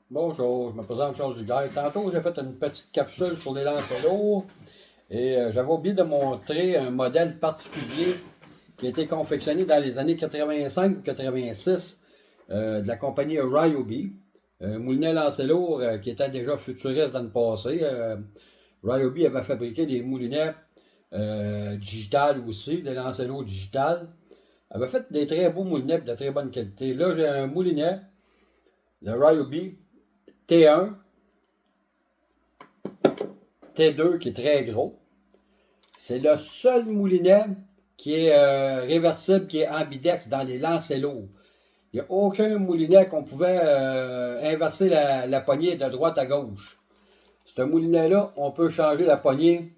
Bonjour, je me présente Charles Giguère. Tantôt, j'ai fait une petite capsule sur les Lancelot et j'avais oublié de montrer un modèle particulier qui a été confectionné dans les années 85 ou 86 de la compagnie Ryobi. Moulinet Lancelot qui était déjà futuriste dans le passé. Ryobi avait fabriqué des moulinets digital aussi, des Lancelot digital. Avait fait des très beaux moulinets de très bonne qualité. Là, j'ai un moulinet de Ryobi T1, T2 qui est très gros. C'est le seul moulinet qui est réversible, qui est ambidex dans les Lancelot. Il n'y a aucun moulinet qu'on pouvait inverser la poignée de droite à gauche. Ce moulinet-là, on peut changer la poignée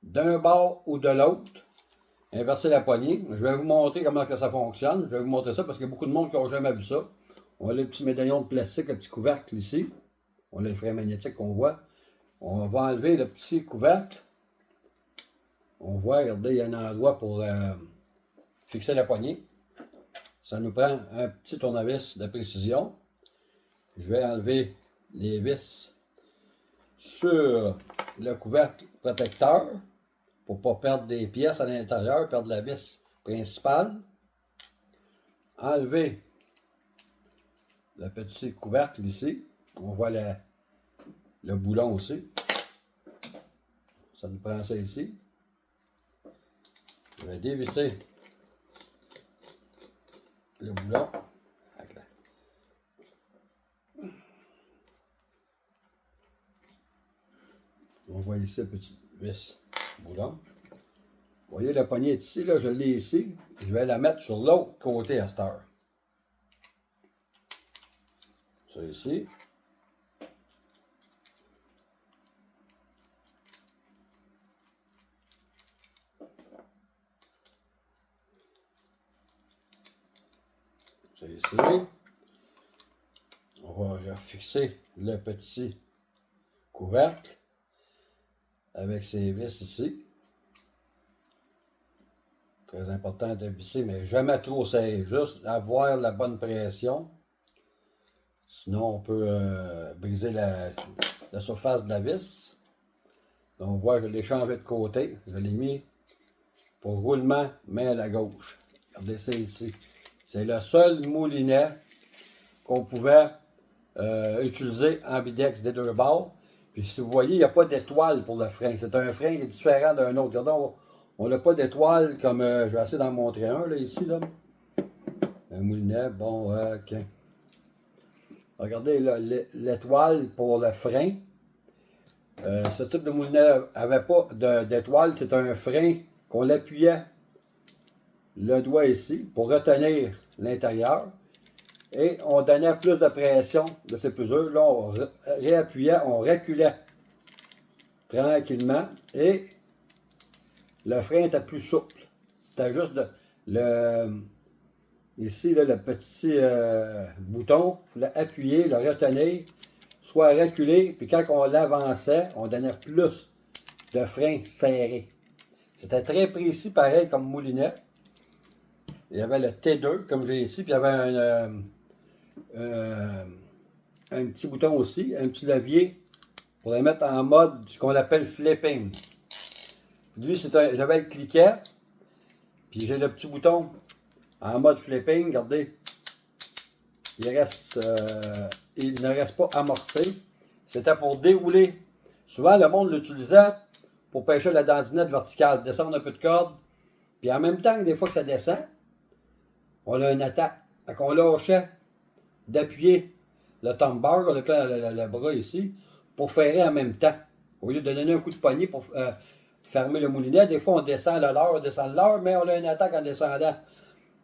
d'un bord ou de l'autre. Inverser la poignée. Je vais vous montrer comment que ça fonctionne. Je vais vous montrer ça parce qu'il y a beaucoup de monde qui n'ont jamais vu ça. On a les petits médaillons de plastique, le petit couvercle ici. On a le frein magnétique qu'on voit. On va enlever le petit couvercle. On voit, regardez, il y a un endroit pour fixer la poignée. Ça nous prend un petit tournevis de précision. Je vais enlever les vis sur le couvercle protecteur pour ne pas perdre des pièces à l'intérieur, perdre la vis principale. Enlever le petit couvercle ici. On voit le boulon aussi. Ça nous prend ça ici. Je vais dévisser le boulon. On voit ici le petit vis boulon. Vous voyez, la poignée est ici, là, je l'ai ici. Je vais la mettre sur l'autre côté à cette heure. Ça ici. Ça ici. On va fixer le petit couvercle avec ses vis ici. Très important de visser, mais jamais trop serré. Juste avoir la bonne pression. Sinon, on peut briser la surface de la vis. Donc, on voit, je l'ai changé de côté. Je l'ai mis pour roulement main à la gauche. Regardez ça ici. C'est le seul moulinet qu'on pouvait utiliser ambidex des deux bords. Puis si vous voyez, il n'y a pas d'étoile pour le frein. C'est un frein qui est différent d'un autre. Regardez, on n'a pas d'étoile comme je vais essayer d'en montrer un là, ici. Là. Un moulinet, bon, ok. Regardez l'étoile pour le frein. Ce type de moulinet n'avait pas d'étoile. C'est un frein qu'on l'appuyait le doigt ici pour retenir l'intérieur. Et on donnait plus de pression de ces pesures. Là, on réappuyait, on reculait tranquillement. Et le frein était plus souple. C'était juste ici, là, le petit bouton. Il fallait appuyer, le retenir, soit reculer. Puis quand on l'avançait, on donnait plus de frein serré. C'était très précis, pareil, comme moulinet. Il y avait le T2, comme j'ai ici. Puis il y avait un petit bouton aussi, un petit levier pour le mettre en mode ce qu'on appelle flipping. Lui, j'avais le cliquet, puis j'ai le petit bouton en mode flipping. Regardez, il ne reste pas amorcé. C'était pour dérouler. Souvent, le monde l'utilisait pour pêcher la dandinette verticale, descendre un peu de corde, puis en même temps que des fois que ça descend, on a une attaque. Donc on lâchait d'appuyer le thumb bar, on a le bras ici, pour ferrer en même temps. Au lieu de donner un coup de poignet pour fermer le moulinet, des fois on descend le leurre, mais on a une attaque en descendant.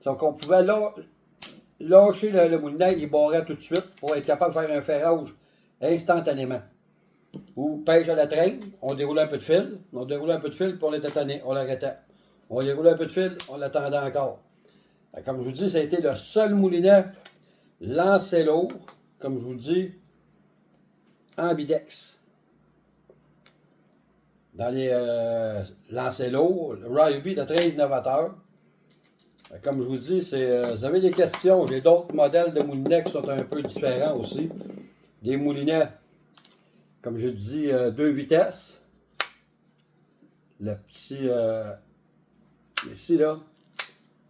Donc on pouvait lâcher le moulinet, il barrait tout de suite pour être capable de faire un ferrage instantanément. Ou pêche à la traîne, on déroulait un peu de fil, puis on était tanné, on l'arrêtait. On déroulait un peu de fil, on l'attendait encore. Comme je vous dis, ça a été le seul moulinet Lancelot, comme je vous dis, ambidex. Dans les Lancelot, le Ryobi était très innovateur. Comme je vous dis, vous avez des questions, j'ai d'autres modèles de moulinets qui sont un peu différents aussi. des moulinets, comme je dis, 2 vitesses. Le petit, ici là,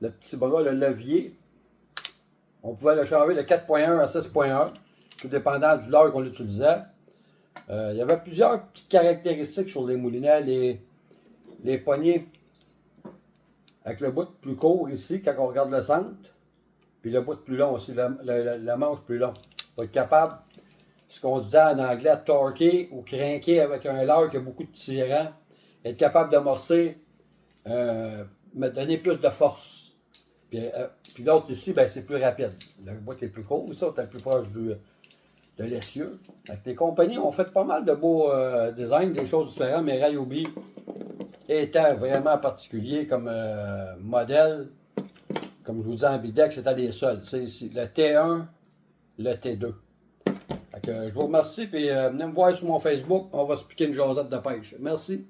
le petit bras, le levier. On pouvait le changer de 4.1 à 6.1, tout dépendant du leurre qu'on utilisait. Il y avait plusieurs petites caractéristiques sur les moulinets. Les poignées avec le bout plus court ici, quand on regarde le centre. Puis le bout plus long aussi, la manche plus long. Pour être capable, ce qu'on disait en anglais, torquer ou crinquer avec un leurre qui a beaucoup de tirant. Être capable d'amorcer, me donner plus de force. Puis l'autre ici, ben, c'est plus rapide. Le bout est plus court, ça, c'est plus proche de l'essieu. Les compagnies ont fait pas mal de beaux designs, des choses différentes, mais Ryobi était vraiment particulier comme modèle. Comme je vous dis en bidex, c'était les seuls. Ici, le T1, le T2. Je vous remercie, puis venez me voir sur mon Facebook, on va se piquer une jasette de pêche. Merci.